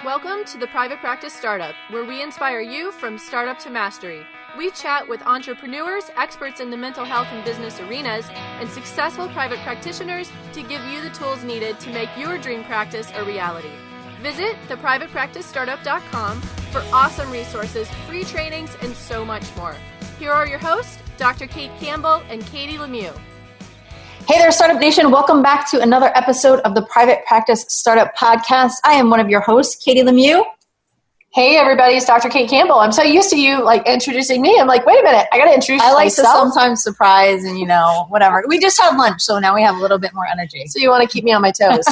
Welcome to the Private Practice Startup, where we inspire you from startup to mastery. We chat with entrepreneurs, experts in the mental health and business arenas, and successful private practitioners to give you the tools needed to make your dream practice a reality. Visit theprivatepracticestartup.com for awesome resources, free trainings, and so much more. Here are your hosts, Dr. Kate Campbell and Katie Lemieux. Hey there, Startup Nation. Welcome back to another episode of the Private Practice Startup Podcast. I am one of your hosts, Katie Lemieux. Hey, everybody. It's Dr. Kate Campbell. I'm so used to you introducing me. I'm like, wait a minute. I got to introduce myself. I like to sometimes surprise and, whatever. We just had lunch, so now we have a little bit more energy. So you want to keep me on my toes.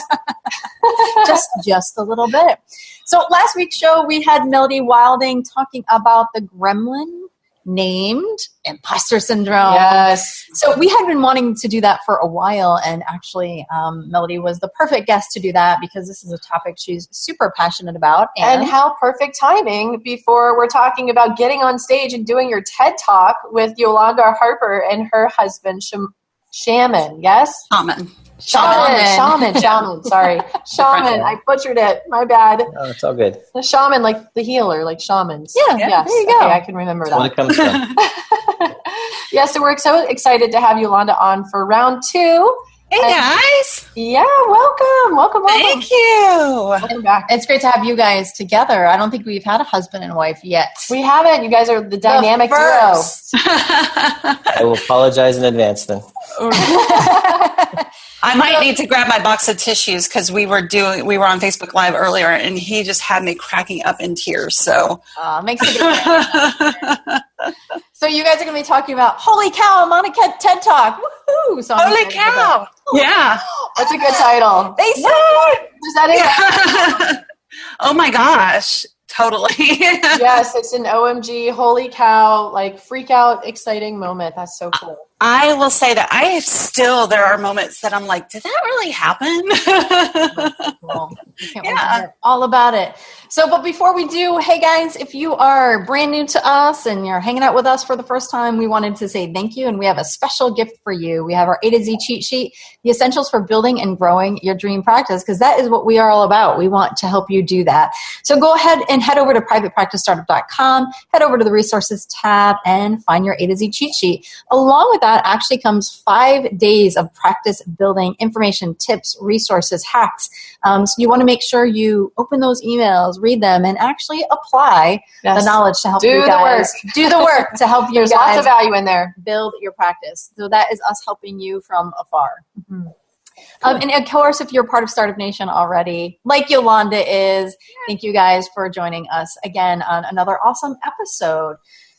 just a little bit. So last week's show, we had Melody Wilding talking about the gremlin named imposter syndrome. Yes. So we had been wanting to do that for a while, and actually Melody was the perfect guest to do that because this is a topic she's super passionate about. And how perfect timing before we're talking about getting on stage and doing your TED Talk with Yolanda Harper and her husband, Shamon, yes? Shaman. Sorry. Shaman. I butchered it. My bad. No, it's all good. The shaman, like the healer, like shamans. Yeah, yes. There you go. Okay, I can remember that. When it comes from. Yeah, so we're so excited to have Yolanda on for round 2. Hey, guys. Yeah, welcome. Thank you. Welcome back. It's great to have you guys together. I don't think we've had a husband and wife yet. We haven't. You guys are the dynamic duo. I will apologize in advance then. I might need to grab my box of tissues because we were on Facebook Live earlier, and he just had me cracking up in tears. So makes it good. So you guys are going to be talking about Holy Cow, I'm on a TED Talk. Woohoo! So Holy cow! Yeah, that's a good title. They said it. Oh my gosh! Totally. Yes, it's an OMG, holy cow, freak out, exciting moment. That's so cool. I will say that there are moments that I'm like, did that really happen? Cool. Can't wait to hear all about it. So, but before we do, hey guys, if you are brand new to us and you're hanging out with us for the first time, we wanted to say thank you, and we have a special gift for you. We have our A to Z cheat sheet, the essentials for building and growing your dream practice, because that is what we are all about. We want to help you do that. So go ahead and head over to privatepracticestartup.com, head over to the resources tab, and find your A to Z cheat sheet. Along with that actually comes 5 days of practice building information, tips, resources, hacks. So you want to make sure you open those emails, read them, and actually apply the knowledge to help you guys do the work to help you There's guys lots of value in there. Build your practice. So that is us helping you from afar. Mm-hmm. Cool. And of course, if you're part of Startup Nation already, like Yolanda is, thank you guys for joining us again on another awesome episode.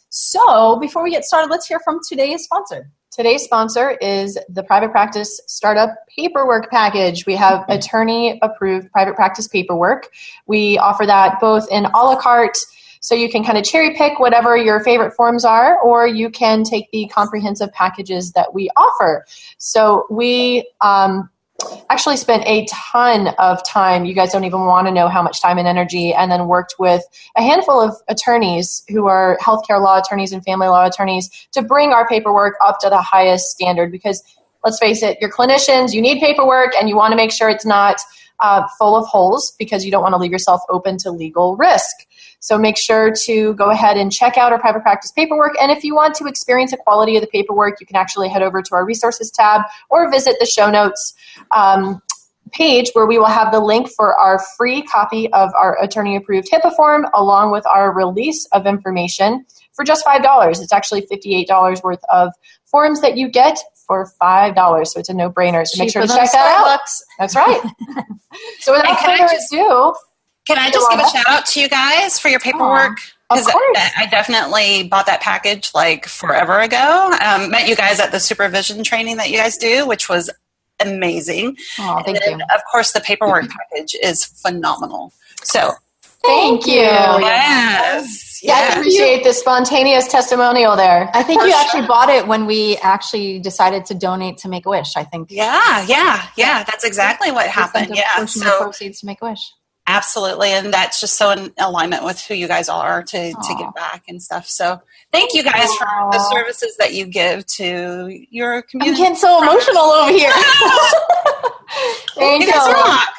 So before we get started, let's hear from today's sponsor. Today's sponsor is the Private Practice Startup Paperwork Package. We have attorney-approved private practice paperwork. We offer that both in a la carte, so you can kind of cherry pick whatever your favorite forms are, or you can take the comprehensive packages that we offer. So we actually spent a ton of time. You guys don't even want to know how much time and energy, and then worked with a handful of attorneys who are healthcare law attorneys and family law attorneys to bring our paperwork up to the highest standard, because let's face it, you're clinicians, you need paperwork, and you want to make sure it's not full of holes, because you don't want to leave yourself open to legal risk. So make sure to go ahead and check out our private practice paperwork. And if you want to experience the quality of the paperwork, you can actually head over to our resources tab or visit the show notes page, where we will have the link for our free copy of our attorney-approved HIPAA form, along with our release of information for just $5. It's actually $58 worth of forms that you get for $5. So it's a no-brainer. So make sure to check that out. That's right. So without further ado, can I just give a shout out to you guys for your paperwork? Because I definitely bought that package forever ago. Met you guys at the supervision training that you guys do, which was amazing. Oh, thank you. Of course, the paperwork package is phenomenal. So thank you. Yes. Yeah, I appreciate the spontaneous testimonial there. I think you actually bought it when we actually decided to donate to Make-A-Wish, I think. Yeah. That's exactly what happened. Yeah. So proceeds to Make-A-Wish. Absolutely, and that's just so in alignment with who you guys are to give back and stuff. So thank you guys for the services that you give to your community. I'm getting so emotional over here. Thank you.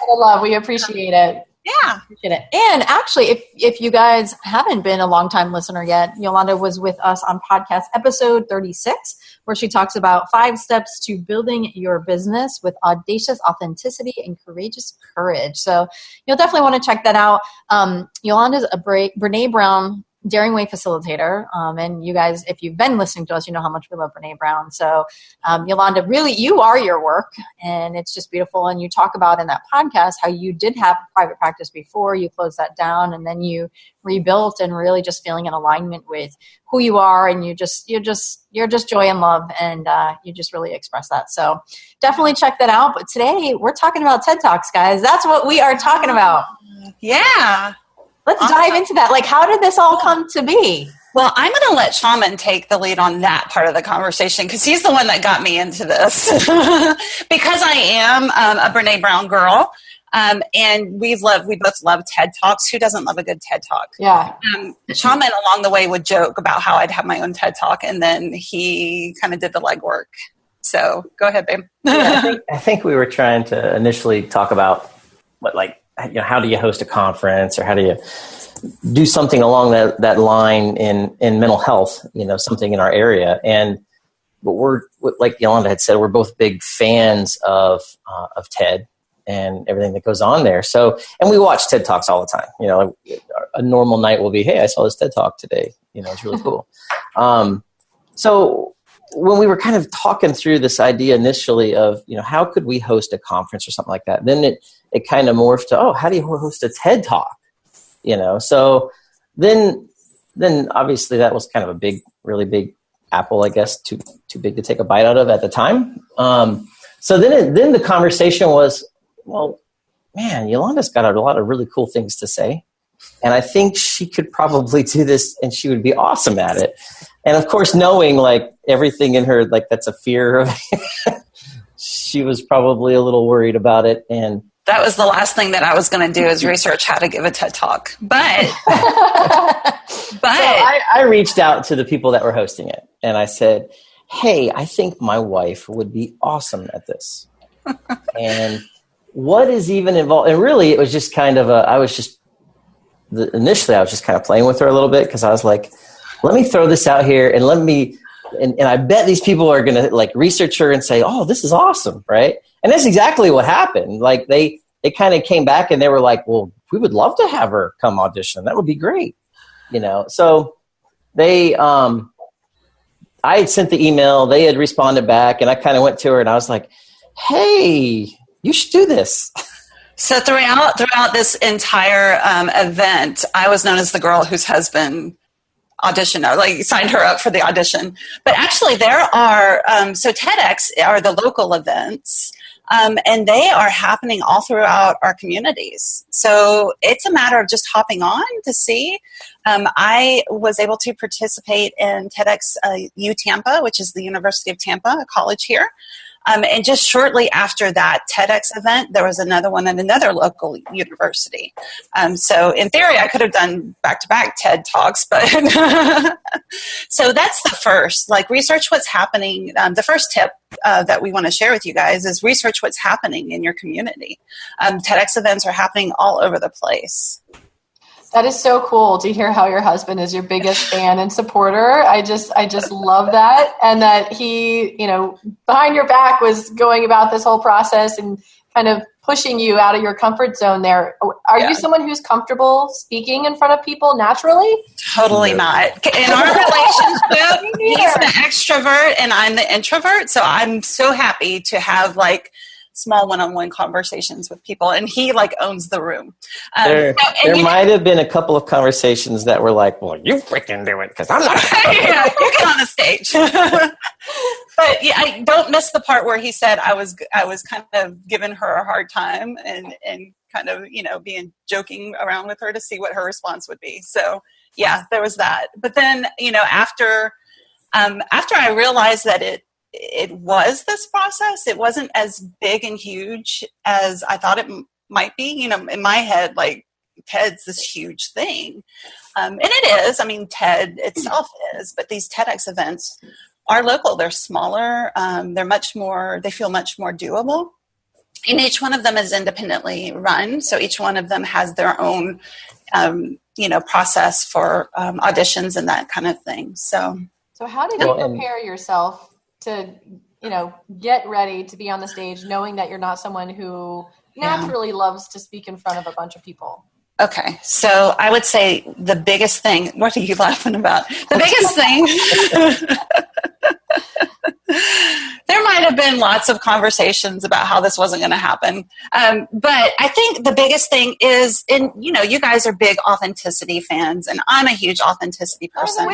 Love. We appreciate it. Yeah. Appreciate it. And actually, if you guys haven't been a long-time listener yet, Yolanda was with us on podcast episode 36, where she talks about 5 steps to building your business with audacious authenticity and courageous courage. So you'll definitely want to check that out. Yolanda's a Brene Brown Daring Way Facilitator. And you guys, if you've been listening to us, you know how much we love Brene Brown. So Yolanda, really, you are your work, and it's just beautiful. And you talk about in that podcast how you did have a private practice before, you closed that down, and then you rebuilt, and really just feeling in alignment with who you are, and you're just joy and love, and you just really express that. So definitely check that out. But today we're talking about TED Talks, guys. That's what we are talking about. Yeah. Let's dive into that. Like, how did this all come to be? Well, I'm going to let Shamon take the lead on that part of the conversation, because he's the one that got me into this. Because I am a Brene Brown girl, and we both love TED Talks. Who doesn't love a good TED Talk? Yeah. Shamon along the way would joke about how I'd have my own TED Talk, and then he kind of did the legwork. So go ahead, babe. I think we were trying to initially talk about how do you host a conference, or how do you do something along that line in mental health, something in our area. But we're, like Yolanda had said, we're both big fans of TED and everything that goes on there. So, and we watch TED Talks all the time. A normal night will be, hey, I saw this TED Talk today. It's really cool. So when we were kind of talking through this idea initially of, how could we host a conference or something like that, then it kind of morphed to, how do you host a TED Talk? So then obviously that was kind of a really big apple, I guess, too big to take a bite out of at the time. So then the conversation was, well, man, Yolanda's got a lot of really cool things to say, and I think she could probably do this, and she would be awesome at it. And of course, knowing like everything in her, like that's a fear of, she was probably a little worried about it. And that was the last thing that I was going to do, is research how to give a TED Talk. But so I reached out to the people that were hosting it, and I said, hey, I think my wife would be awesome at this. And what is even involved? And really, it was just kind of initially I was just kind of playing with her a little bit, because I was like, let me throw this out here, and and I bet these people are going to like research her and say, oh, this is awesome, right? And that's exactly what happened. Like they kind of came back and they were like, well, we would love to have her come audition. That would be great. So they, I had sent the email, they had responded back, and I kind of went to her and I was like, hey, you should do this. So throughout this entire event, I was known as the girl whose husband auditioned, like signed her up for the audition. But actually there are, so TEDx are the local events, and they are happening all throughout our communities. So it's a matter of just hopping on to see. I was able to participate in TEDx UTampa, which is the University of Tampa, a college here. And just shortly after that TEDx event, there was another one at another local university. So in theory, I could have done back-to-back TED Talks, but so that's the first. Like, research what's happening. The first tip that we want to share with you guys is research what's happening in your community. TEDx events are happening all over the place. That is so cool to hear how your husband is your biggest fan and supporter. I just love that. And that he, behind your back was going about this whole process and kind of pushing you out of your comfort zone there. Are you someone who's comfortable speaking in front of people naturally? Totally not. In our relationship, he's the extrovert and I'm the introvert. So I'm so happy to have like small one-on-one conversations with people, and he like owns the room. There might have been a couple of conversations that were like, well, you freaking do it, because I'm not. Yeah, you get on the stage. But yeah, I don't miss the part where he said I was kind of giving her a hard time and kind of, being joking around with her to see what her response would be. So yeah, there was that. But then, after I realized that it was this process, it wasn't as big and huge as I thought it might be. In my head, like, TED's this huge thing. And it is. I mean, TED itself is, but these TEDx events are local. They're smaller. They feel much more doable. And each one of them is independently run. So each one of them has their own, process for auditions and that kind of thing. So how did you prepare yourself to, get ready to be on the stage, knowing that you're not someone who naturally loves to speak in front of a bunch of people? Okay, so I would say the biggest thing, what are you laughing about? The biggest thing, there might have been lots of conversations about how this wasn't going to happen. But I think the biggest thing is, you guys are big authenticity fans, and I'm a huge authenticity person.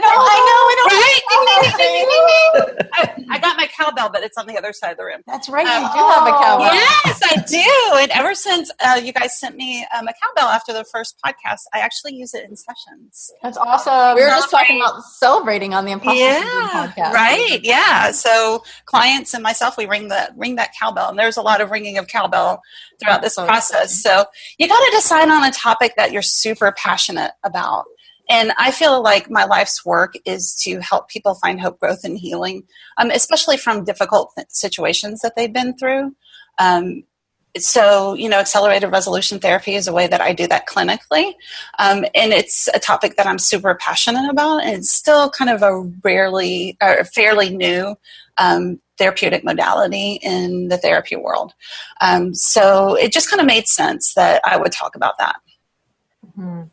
I got my cowbell, but it's on the other side of the room. That's right, you do have a cowbell. Yes, I do. And ever since you guys sent me a cowbell after the first podcast, I actually use it in sessions. That's awesome. We were just talking about celebrating on the Impossible podcast. Right. Yeah. So clients and myself, we ring that cowbell, and there's a lot of ringing of cowbell throughout this process. So you got to decide on a topic that you're super passionate about. And I feel like my life's work is to help people find hope, growth, and healing, especially from difficult situations that they've been through. So, accelerated resolution therapy is a way that I do that clinically. And it's a topic that I'm super passionate about. And it's still kind of a fairly new therapeutic modality in the therapy world. So it just kind of made sense that I would talk about that. Mm-hmm.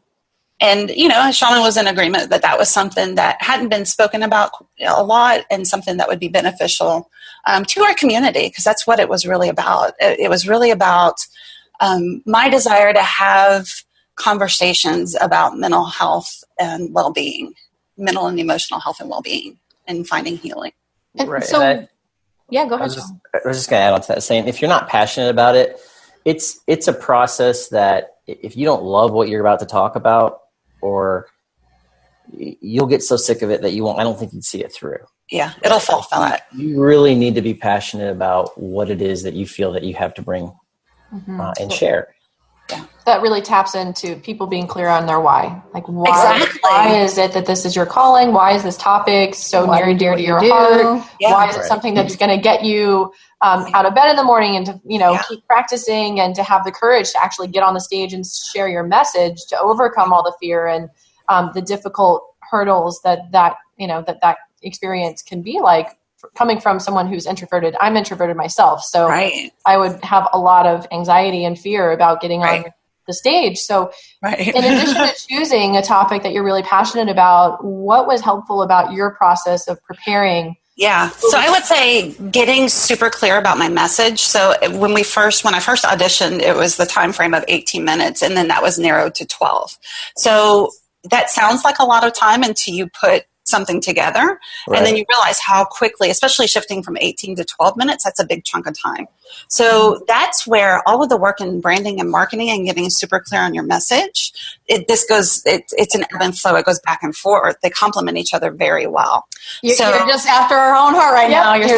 And, Shamon was in agreement that was something that hadn't been spoken about a lot, and something that would be beneficial to our community, because that's what it was really about. It was really about my desire to have conversations about mental health and well-being, mental and emotional health and well-being, and finding healing. Right. So, go ahead. I was just going to add on to that, saying if you're not passionate about it, it's a process that if you don't love what you're about to talk about, or you'll get so sick of it that I don't think you'd see it through. Yeah, it'll fall flat. You really need to be passionate about what it is that you feel that you have to bring and share. Yeah. That really taps into people being clear on their why. Like, why is it that this is your calling? Why is this topic so near and dear to your heart? Yeah. Why is it something that's going to get you out of bed in the morning and to, keep practicing and to have the courage to actually get on the stage and share your message, to overcome all the fear and the difficult hurdles that experience can be like, coming from someone who's introverted. I'm introverted myself. So I would have a lot of anxiety and fear about getting on the stage. So in addition to choosing a topic that you're really passionate about, what was helpful about your process of preparing? Yeah. So I would say getting super clear about my message. So when I first auditioned, it was the time frame of 18 minutes, and then that was narrowed to 12. So that sounds like a lot of time until you put something together, and then you realize how quickly, especially shifting from 18 to 12 minutes, that's a big chunk of time. So that's where all of the work in branding and marketing and getting super clear on your message, it's an ebb and flow. It goes back and forth. They complement each other very well. You're just after our own heart right now. You're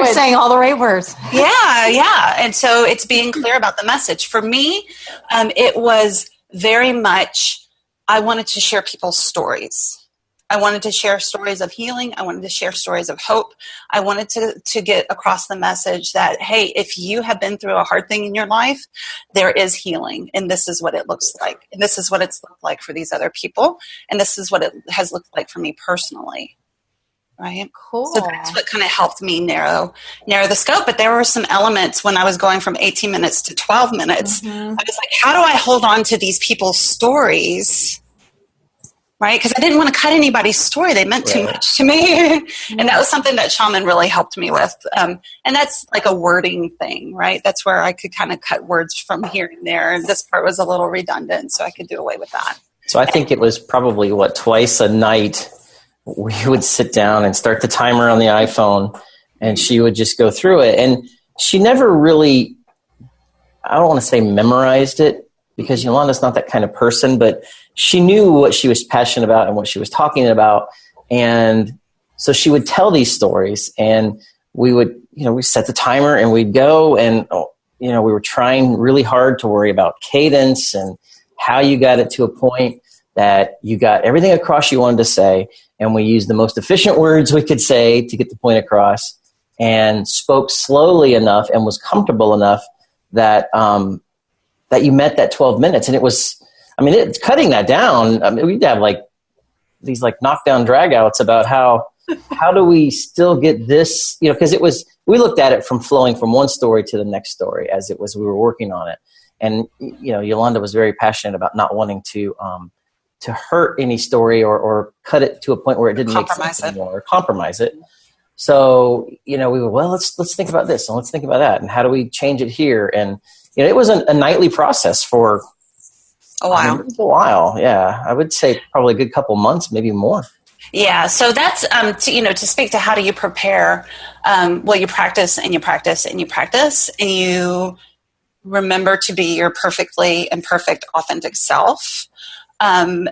saying all the right words. Yeah. And so it's being clear about the message. For me, it was very much, I wanted to share people's stories. I wanted to share stories of healing. I wanted to share stories of hope. I wanted to get across the message that, hey, if you have been through a hard thing in your life, there is healing, and this is what it looks like. And this is what it's looked like for these other people. And this is what it has looked like for me personally. Right? Cool. So that's what kind of helped me narrow the scope. But there were some elements when I was going from 18 minutes to 12 minutes. I was like, how do I hold on to these people's stories? Right? Because I didn't want to cut anybody's story. They meant too much to me. And that was something that Shamon really helped me with. And that's like a wording thing, right? That's where I could kind of cut words from here and there. And this part was a little redundant, so I could do away with that. So I think it was probably, twice a night we would sit down and start the timer on the iPhone, and she would just go through it. And she never really, I don't want to say memorized it, because Yolanda's not that kind of person, but she knew what she was passionate about and what she was talking about. And so she would tell these stories, and we would, we set the timer and we'd go, and, we were trying really hard to worry about cadence and how you got it to a point that you got everything across you wanted to say. And we used the most efficient words we could say to get the point across, and spoke slowly enough and was comfortable enough that that you met that 12 minutes. And it was, I mean, it's cutting that down. I mean, we'd have like these like knockdown dragouts about how do we still get this, you know, because we looked at it from flowing from one story to the next story as it was, we were working on it. And, you know, Yolanda was very passionate about not wanting to hurt any story or cut it to a point where it didn't make sense anymore or compromise it. So, you know, we were, well, let's think about this and let's think about that. And how do we change it here? And, you know, it was a nightly process for a while. A while. Yeah. I would say probably a good couple months, maybe more. Yeah. So that's, to speak to how do you prepare, well, you practice and you practice and you practice and you remember to be your perfectly imperfect, authentic self. And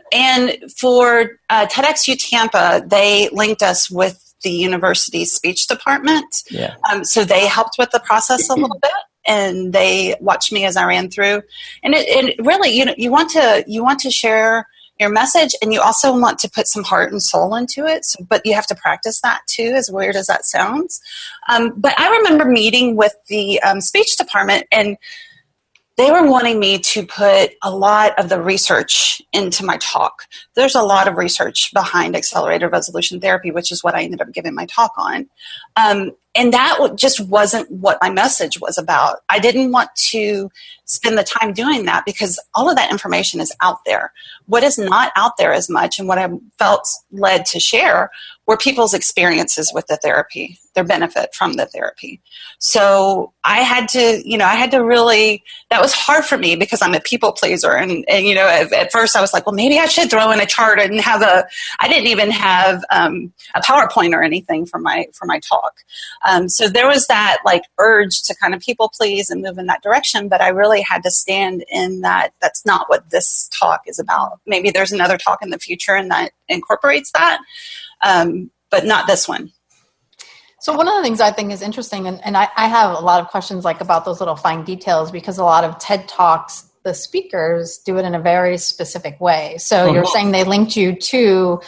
for TEDx UTampa, they linked us with the university's speech department. Yeah. So they helped with the process a little bit, and they watched me as I ran through. And it really, you know, you want to share your message, and you also want to put some heart and soul into it. So, but you have to practice that too, as weird as that sounds. But I remember meeting with the speech department, and they were wanting me to put a lot of the research into my talk. There's a lot of research behind accelerated resolution therapy, which is what I ended up giving my talk on. And that just wasn't what my message was about. I didn't want to spend the time doing that because all of that information is out there. What is not out there as much, and what I felt led to share, were people's experiences with the therapy, their benefit from the therapy. So I had to really, that was hard for me because I'm a people pleaser. And you know, at first I was like, well, maybe I should throw in a chart and I didn't even have a PowerPoint or anything for my talk. So there was that like urge to kind of people please and move in that direction, but I really had to stand in that that's not what this talk is about. Maybe there's another talk in the future and that incorporates that, but not this one. So one of the things I think is interesting, and I have a lot of questions like about those little fine details, because a lot of TED Talks, the speakers do it in a very specific way. So you're saying they linked you to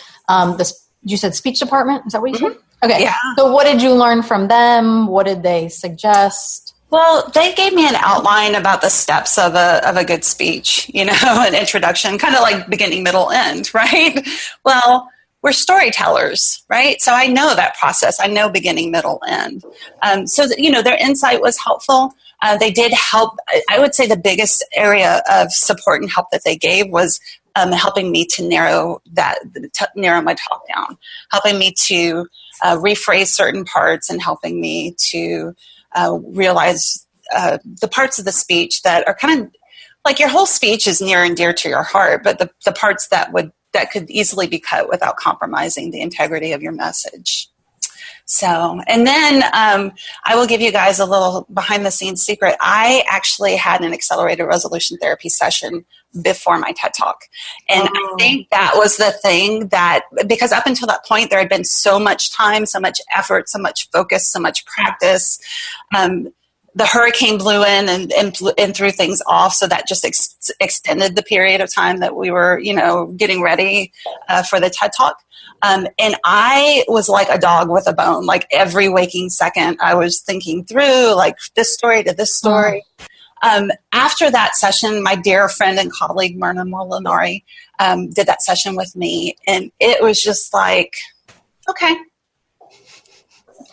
you said speech department? Is that what you said? Okay. Yeah. So what did you learn from them? What did they suggest? Well, they gave me an outline about the steps of a good speech, you know, an introduction, kind of like beginning, middle, end, right? Well, we're storytellers, right? So I know that process. I know beginning, middle, end. So that, you know, their insight was helpful. They did help. I would say the biggest area of support and help that they gave was helping me to narrow my talk down, helping me to rephrase certain parts, and helping me to realize the parts of the speech that are kind of like your whole speech is near and dear to your heart, but the parts that could easily be cut without compromising the integrity of your message. So, and then I will give you guys a little behind the scenes secret. I actually had an accelerated resolution therapy session before my TED Talk. And I think that was the thing that, because up until that point, there had been so much time, so much effort, so much focus, so much practice. The hurricane blew in and threw things off. So that just extended the period of time that we were, you know, getting ready for the TED Talk. And I was like a dog with a bone. Like every waking second, I was thinking through like this story to this story. After that session, my dear friend and colleague, Myrna Molinari, did that session with me. And it was just like, okay,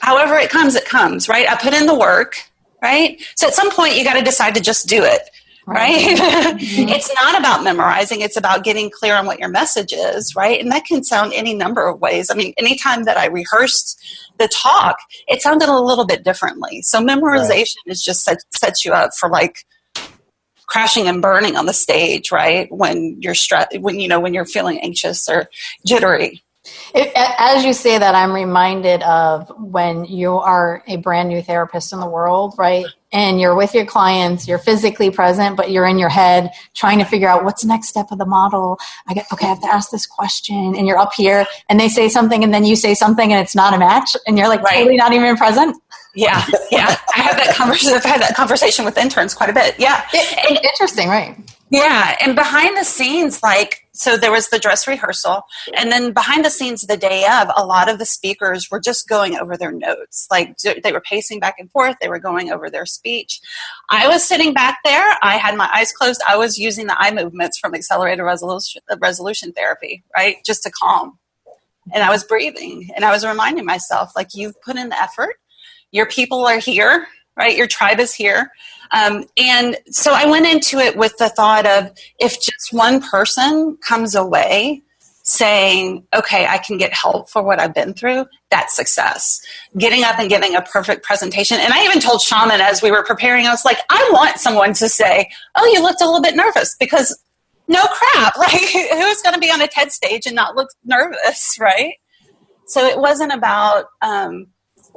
however it comes, right? I put in the work. Right? So at some point you got to decide to just do it, right? It's not about memorizing. It's about getting clear on what your message is, right? And that can sound any number of ways. I mean, anytime that I rehearsed the talk, it sounded a little bit differently. So memorization is just sets you up for like crashing and burning on the stage, right? When you're when you're feeling anxious or jittery. As you say that, I'm reminded of when you are a brand new therapist in the world, right? And you're with your clients, you're physically present, but you're in your head trying to figure out what's the next step of the model. I have to ask this question. And you're up here and they say something and then you say something and it's not a match and you're like totally not even present. Yeah. I've had that conversation with interns quite a bit. Yeah. Interesting, right? Yeah. And behind the scenes, like So there was the dress rehearsal, and then behind the scenes the day of, a lot of the speakers were just going over their notes. Like they were pacing back and forth. They were going over their speech. I was sitting back there. I had my eyes closed. I was using the eye movements from accelerated resolution therapy, right? Just to calm. And I was breathing, and I was reminding myself, like, you've put in the effort. Your people are here, right? Your tribe is here. And so I went into it with the thought of, if just one person comes away saying, okay, I can get help for what I've been through, that's success. Getting up and giving a perfect presentation. And I even told Shamon as we were preparing, I was like, I want someone to say, oh, you looked a little bit nervous, because no crap, like, who's going to be on a TED stage and not look nervous, right? So it wasn't about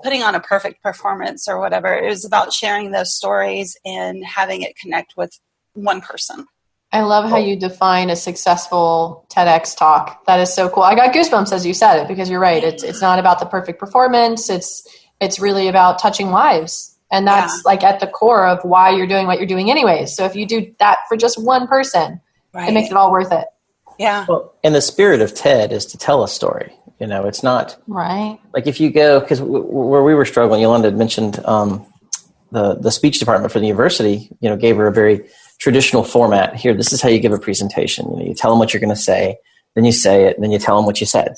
putting on a perfect performance or whatever. It was about sharing those stories and having it connect with one person. I love how you define a successful TEDx talk. That is so cool. I got goosebumps as you said it, because you're right. It's not about the perfect performance. It's really about touching lives. And that's like at the core of why you're doing what you're doing anyways. So if you do that for just one person, it makes it all worth it. Yeah. Well, and the spirit of TED is to tell a story. You know, it's not like if you go, because where we were struggling, Yolanda had mentioned the speech department for the university, you know, gave her a very traditional format. Here, this is how you give a presentation. You know, you tell them what you're going to say, then you say it, and then you tell them what you said.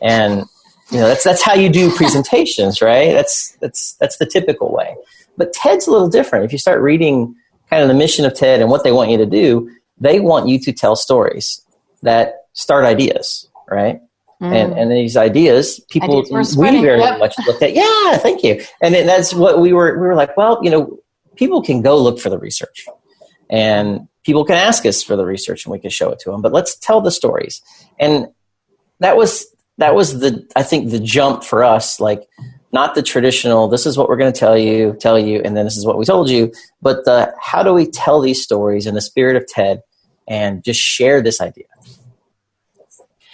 And, you know, that's how you do presentations, right? That's the typical way. But TED's a little different. If you start reading kind of the mission of TED and what they want you to do, they want you to tell stories that start ideas, right? And these ideas, people, we very much looked at, thank you. And then that's what we were like, well, you know, people can go look for the research, and people can ask us for the research, and we can show it to them, but let's tell the stories. And that was I think the jump for us, like, not the traditional, this is what we're going to tell you, and then this is what we told you, but how do we tell these stories in the spirit of TED and just share this idea?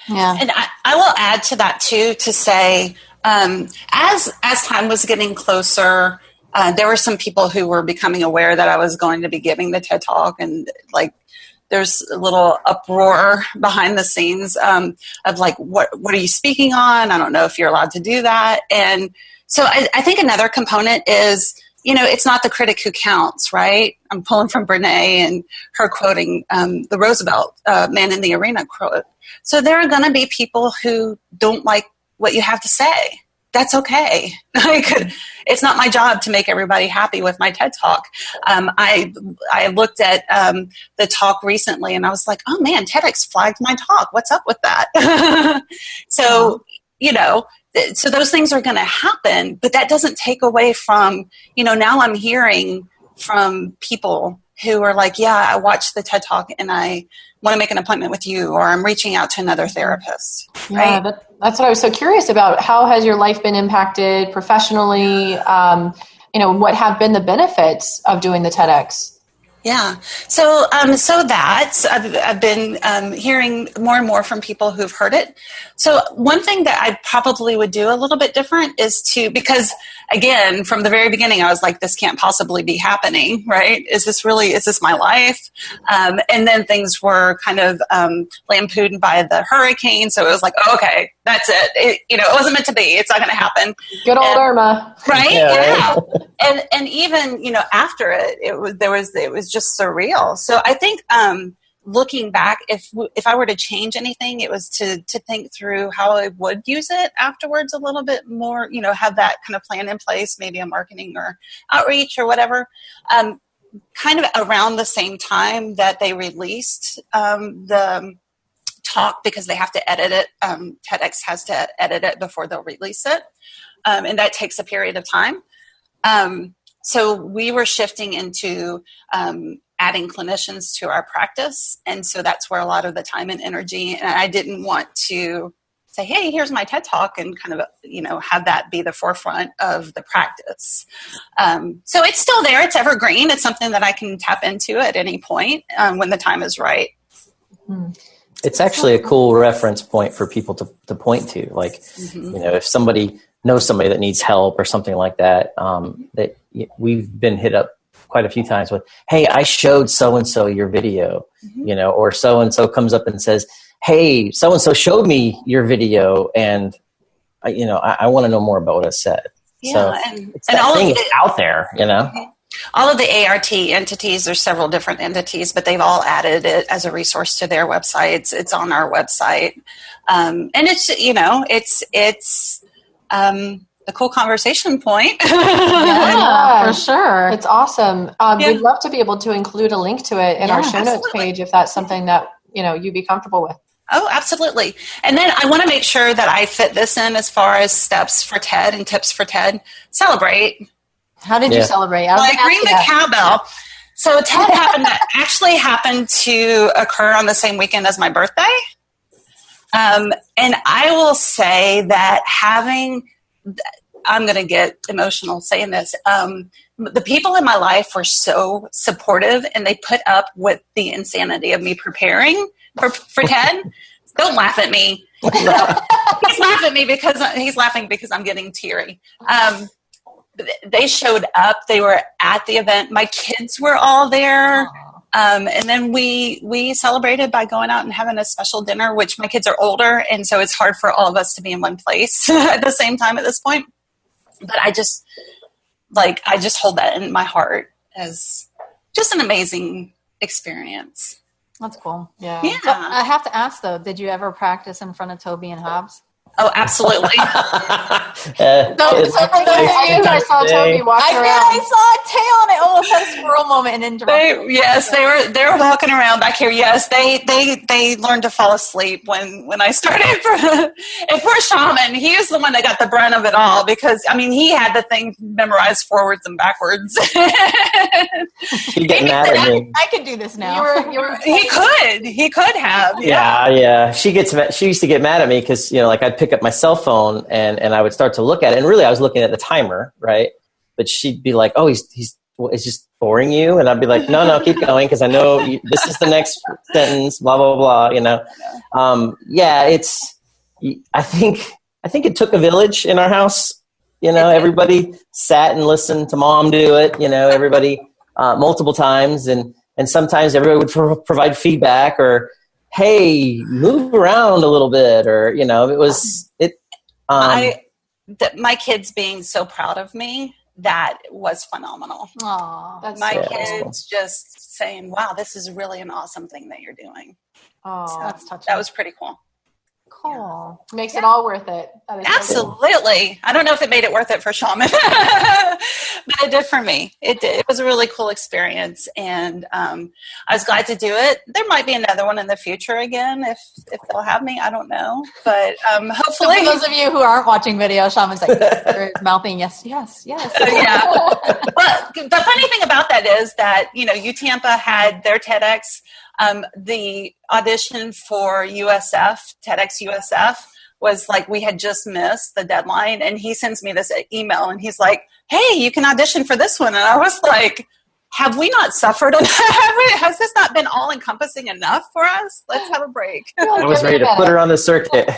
Yeah. And I will add to that too, to say, as time was getting closer, there were some people who were becoming aware that I was going to be giving the TED Talk, and like, there's a little uproar behind the scenes of like, what are you speaking on? I don't know if you're allowed to do that. And so I think another component is, you know, it's not the critic who counts, right? I'm pulling from Brene and her quoting the Roosevelt Man in the Arena quote. So there are going to be people who don't like what you have to say. That's okay. It's not my job to make everybody happy with my TED Talk. I looked at the talk recently, and I was like, oh man, TEDx flagged my talk. What's up with that? So, you know, so those things are going to happen, but that doesn't take away from, you know, now I'm hearing from people who are like, yeah, I watched the TED Talk and I want to make an appointment with you, or I'm reaching out to another therapist. Right? Yeah, that's what I was so curious about. How has your life been impacted professionally? You know, what have been the benefits of doing the TEDx? Yeah. So that I've been hearing more and more from people who've heard it. So one thing that I probably would do a little bit different is because again, from the very beginning, I was like, this can't possibly be happening, right? Is this my life? And then things were kind of lampooned by the hurricane. So it was like, oh, okay, that's it. It wasn't meant to be. It's not going to happen. Good old Irma. Right? Yeah. And even, you know, after it was just surreal. So I think looking back, if I were to change anything, it was to think through how I would use it afterwards a little bit more, you know, have that kind of plan in place, maybe a marketing or outreach or whatever. Kind of around the same time that they released the talk, because they have to edit it. TEDx has to edit it before they'll release it. And that takes a period of time. So we were shifting into adding clinicians to our practice. And so that's where a lot of the time and energy, and I didn't want to say, hey, here's my TED Talk, and kind of, you know, have that be the forefront of the practice. So it's still there. It's evergreen. It's something that I can tap into at any point when the time is right. It's actually a cool reference point for people to point to. Like, you know, if somebody knows somebody that needs help or something like that, that we've been hit up quite a few times with, hey, I showed so-and-so your video, or so-and-so comes up and says, hey, so-and-so showed me your video, and I want to know more about what it said. Yeah, so it's that all thing is out there, All of the ART entities, there's several different entities, but they've all added it as a resource to their websites. It's on our website. And it's, it's a cool conversation point. Yeah, for sure. It's awesome. We'd love to be able to include a link to it in our show notes page if that's something that, you'd be comfortable with. Oh, absolutely. And then I want to make sure that I fit this in as far as steps for TED and tips for TED. Celebrate. How did you celebrate? Like ring the cowbell. So TED actually happened to occur on the same weekend as my birthday. And I will say that I'm going to get emotional saying this. The people in my life were so supportive, and they put up with the insanity of me preparing for TED. Don't laugh at me. He's laughing because I'm getting teary. They showed up. They were at the event. My kids were all there. And then we celebrated by going out and having a special dinner, which my kids are older, and so it's hard for all of us to be in one place at the same time at this point. But I just hold that in my heart as just an amazing experience. That's cool. Yeah. So I have to ask though, did you ever practice in front of Toby and Hobbes? Oh, absolutely. So for those of you who saw Toby walking around, I saw a tail and it almost had a squirrel moment and interrupted. They were walking around back here. Yes, they learned to fall asleep when I started. And poor Shamon, he was the one that got the brunt of it all because he had the thing memorized forwards and backwards. He'd get mad at me. I could do this now. He could have. Yeah. She used to get mad at me because I'd pick up my cell phone and I would start to look at it. And really I was looking at the timer, right? But she'd be like, oh, it's just boring you. And I'd be like, no, keep going. Cause I know this is the next sentence, blah, blah, blah, I think it took a village in our house. Everybody sat and listened to mom do it, everybody multiple times. And sometimes everybody would provide feedback or, hey, move around a little bit, or it was it. My kids being so proud of me, that was phenomenal. Aww, my kids just saying, "Wow, this is really an awesome thing that you're doing." Oh, that's touching. That was pretty cool. Cool. Makes it all worth it. Absolutely. I don't know if it made it worth it for Shamon, but it did for me. It did. It was a really cool experience, and I was glad to do it. There might be another one in the future again if they'll have me. I don't know, but hopefully. So for those of you who aren't watching video, Shamon's like mouthing yes. Yeah. But the funny thing about that is that UTampa had their TEDx. The audition for USF, TEDx USF, was like we had just missed the deadline, and he sends me this email, and he's like, hey, you can audition for this one. And I was like, have we not suffered enough? Has this not been all-encompassing enough for us? Let's have a break. I was ready to put her on the circuit.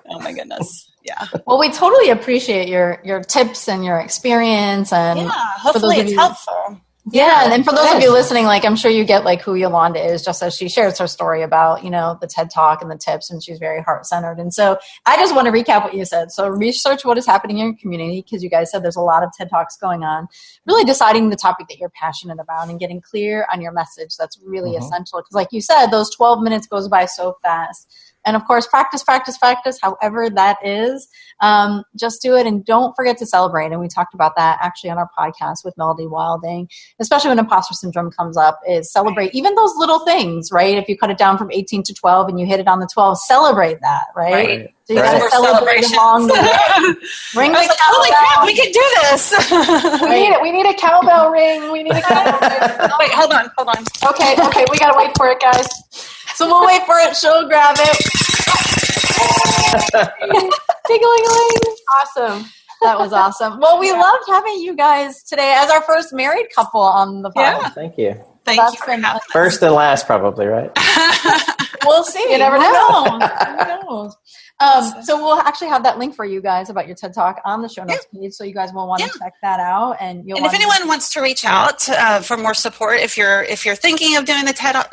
Oh, my goodness. Yeah. Well, we totally appreciate your tips and your experience. And hopefully it's helpful. Yeah, and for those of you listening, I'm sure you get who Yolanda is, just as she shares her story about, the TED Talk and the tips, and she's very heart-centered. And so I just want to recap what you said. So research what is happening in your community, because you guys said there's a lot of TED Talks going on. Really deciding the topic that you're passionate about and getting clear on your message. That's really essential, because like you said, those 12 minutes goes by so fast. And of course, practice, however that is. Just do it, and don't forget to celebrate. And we talked about that actually on our podcast with Melody Wilding, especially when imposter syndrome comes up, is celebrate even those little things, right? If you cut it down from 18 to 12 and you hit it on the 12, celebrate that, right? So you got to celebrate along the way. Ring the cowbell. Holy crap, we can do this. We need a cowbell ring. We need a cowbell ring. Wait, hold on. Okay, we got to wait for it, guys. So we'll wait for it. She'll grab it. Ding-a-ling-a-ling. Awesome. That was awesome. Well, we loved having you guys today as our first married couple on the podcast. Yeah, thank you. Thank you for having us. First and last, probably, right? We'll see. You never know. Who knows? So we'll actually have that link for you guys about your TED Talk on the show notes page, so you guys will want to check that out. And if anyone wants to reach out for more support, if you're thinking of doing the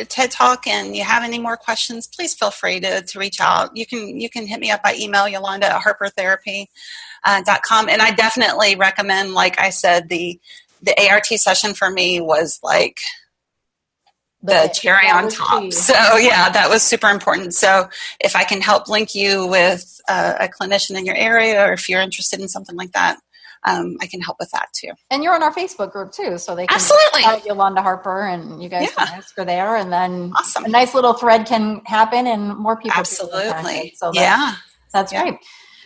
TED Talk and you have any more questions, please feel free to reach out. You can hit me up by email, Yolanda at harpertherapy.com. And I definitely recommend, like I said, the ART session for me was like the cherry on top. So yeah, that was super important. So if I can help link you with a clinician in your area, or if you're interested in something like that, I can help with that too. And you're on our Facebook group too, so they can absolutely Yolanda Harper, and you guys can ask her there, and then a nice little thread can happen, and more people. Absolutely. So that's great.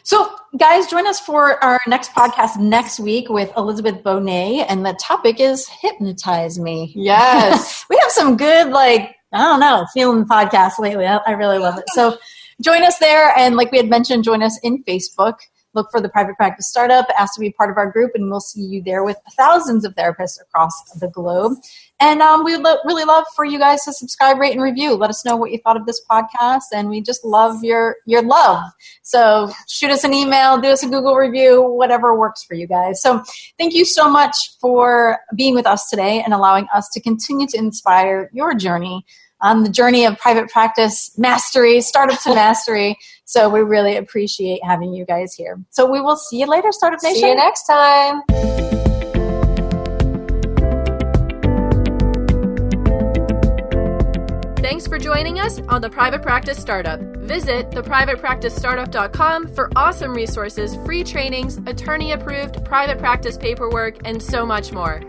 So, guys, join us for our next podcast next week with Elizabeth Bonet, and the topic is Hypnotize Me. Yes. We have some good, feeling podcasts lately. I really love it. So, join us there, and like we had mentioned, join us in Facebook. Look for the Private Practice Startup, ask to be part of our group, and we'll see you there with thousands of therapists across the globe. And we would really love for you guys to subscribe, rate, and review. Let us know what you thought of this podcast, and we just love your love. So shoot us an email, do us a Google review, whatever works for you guys. So thank you so much for being with us today and allowing us to continue to inspire your journey on the journey of private practice mastery, startup to mastery. So we really appreciate having you guys here. So we will see you later, Startup Nation. See you next time. Thanks for joining us on the Private Practice Startup. Visit theprivatepracticestartup.com for awesome resources, free trainings, attorney-approved private practice paperwork, and so much more.